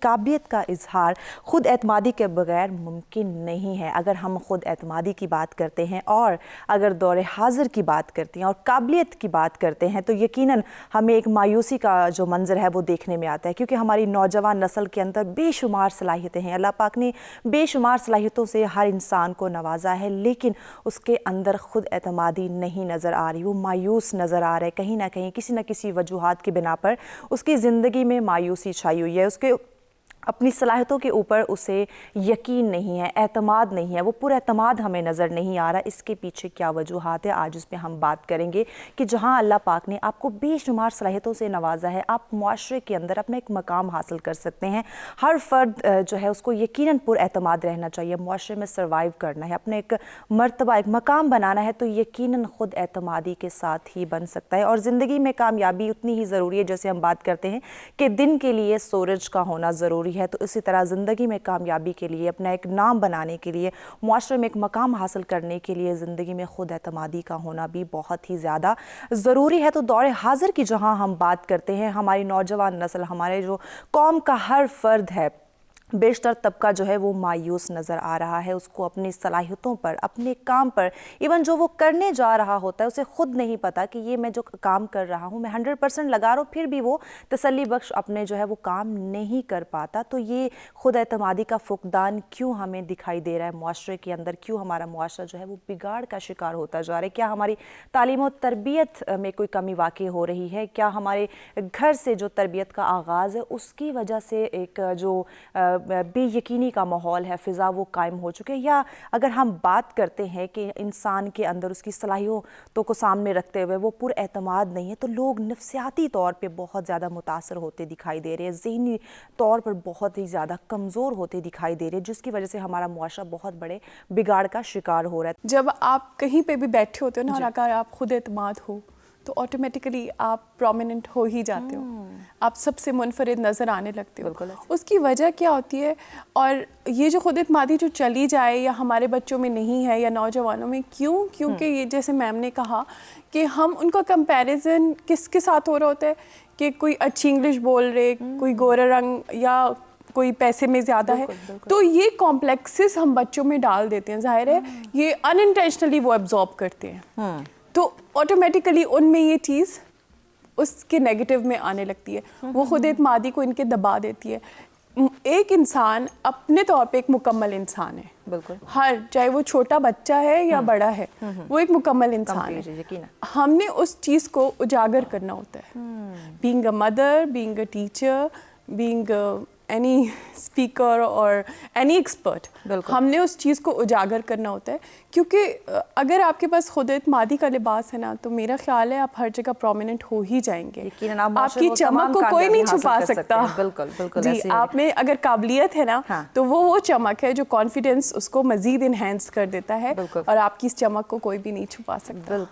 काबिलियत का इजहार खुद एतमादी के बगैर मुमकिन नहीं है। अगर हम खुद एतमादी की बात करते हैं और अगर दौर हाज़िर की बात करते हैं और काबिलियत की बात करते हैं तो यकीनन हमें एक मायूसी का जो मंज़र है वो देखने में आता है, क्योंकि हमारी नौजवान नस्ल के अंदर बेशुमार सलाहियतें हैं। अल्लाह पाक ने बेशुमार सलाहियतों से हर इंसान को नवाजा है, लेकिन उसके अंदर खुद एतमादी नहीं नज़र आ रही। वो मायूस नज़र आ रहा है, कहीं ना कहीं किसी न किसी वजूहात की बिना पर उसकी ज़िंदगी में मायूसी छाई हुई है। उसके अपनी सलाहियतों के ऊपर उसे यकीन नहीं है, एतमाद नहीं है, वो पूरा एतमाद हमें नज़र नहीं आ रहा। इसके पीछे क्या वजूहात है, आज उस पर हम बात करेंगे कि जहाँ अल्लाह पाक ने आपको बेशुमार सलाहियतों से नवाजा है, आप मुआशरे के अंदर अपना एक मकाम हासिल कर सकते हैं। हर फ़र्द जो है उसको यकीनन पुर एतमाद रहना चाहिए। मुआशरे में सर्वाइव करना है, अपने एक मर्तबा एक मकाम बनाना है तो यकीनन खुद एतमादी के साथ ही बन सकता है। और ज़िंदगी में कामयाबी उतनी ही ज़रूरी है, जैसे हम बात करते हैं कि दिन के लिए सूरज का होना ज़रूरी है, तो इसी तरह ज़िंदगी में कामयाबी के लिए, अपना एक नाम बनाने के लिए, मुआशरे में एक मकाम हासिल करने के लिए ज़िंदगी में खुद एतमादी का होना भी बहुत ही ज़्यादा ज़रूरी है। तो दौर हाज़िर की जहाँ हम बात करते हैं, हमारी नौजवान नस्ल, हमारे जो कौम का हर फ़र्द है, बेशतर तबका जो है वो मायूस नज़र आ रहा है। उसको अपनी सलाहियतों पर, अपने काम पर, इवन जो वो करने जा रहा होता है उसे ख़ुद नहीं पता कि ये मैं जो काम कर रहा हूँ मैं 100% लगा रहा हूँ, फिर भी वो तसल्ली बख्श अपने जो है वो काम नहीं कर पाता। तो ये खुद एतमादी का फुकदान क्यों हमें दिखाई दे रहा है मुआशरे के अंदर? क्यों हमारा मुआशरा जो है वो बिगाड़ का शिकार होता जा रहा है? क्या हमारी तालीम और तरबियत में कोई कमी वाक़ई हो रही है? क्या हमारे घर से जो तरबियत का आगाज़ है उसकी वजह से एक जो बेयकीनी का माहौल है, फ़िज़ा, वो कायम हो चुके हैं? या अगर हम बात करते हैं कि इंसान के अंदर उसकी सलाहियतों को सामने रखते हुए वो पुर एतमाद नहीं है, तो लोग नफ्सियाती तौर पे बहुत ज़्यादा मुतासर होते दिखाई दे रहे हैं, ज़हनी तौर पर बहुत ही ज़्यादा कमज़ोर होते दिखाई दे रहे हैं, जिसकी वजह से हमारा मुआशरा बहुत बड़े बिगाड़ का शिकार हो रहा है। जब आप कहीं पे भी बैठे होते हो ना और अगर आप खुद एतमाद हो तो ऑटोमेटिकली आप प्रोमिनेंट हो ही जाते हो, आप सबसे मुनफरिद नज़र आने लगते हो। उसकी वजह क्या होती है? और ये जो खुद एतमादी जो चली जाए या हमारे बच्चों में नहीं है या नौजवानों में, क्यों? क्योंकि ये जैसे मैम ने कहा कि हम उनका कंपैरिजन किसके साथ हो रहा होता है कि कोई अच्छी इंग्लिश बोल रहे, कोई गोरा रंग या कोई पैसे में ज़्यादा है, तो ये कॉम्प्लेक्सेस हम बच्चों में डाल देते हैं। ज़ाहिर है ये अनइंटेंशनली वो एब्जॉर्ब करते हैं, तो ऑटोमेटिकली उनमें ये चीज़ उसके नेगेटिव में आने लगती है। वो खुद एतमादी को इनके दबा देती है। एक इंसान अपने तौर पे एक मुकम्मल इंसान है, बिल्कुल, हर, चाहे वो छोटा बच्चा है या बड़ा है, वो एक मुकम्मल इंसान है। हमने उस चीज़ को उजागर करना होता है। Being a mother, being a teacher, being any speaker और एनी एक्सपर्ट, हमने उस चीज़ को उजागर करना होता है। क्योंकि अगर आपके पास खुद एतमादी का लिबास है ना, तो मेरा ख्याल है आप हर जगह प्रोमिनेंट हो ही जाएंगे। आपकी चमक को कोई नहीं छुपा सकता। बिल्कुल बिल्कुल जी, आप में अगर काबिलियत है ना, तो वो चमक है जो कॉन्फिडेंस उसको मज़ीद इन्हेंस कर देता है, और आपकी इस चमक को कोई भी नहीं छुपा सकता। बिल्कुल।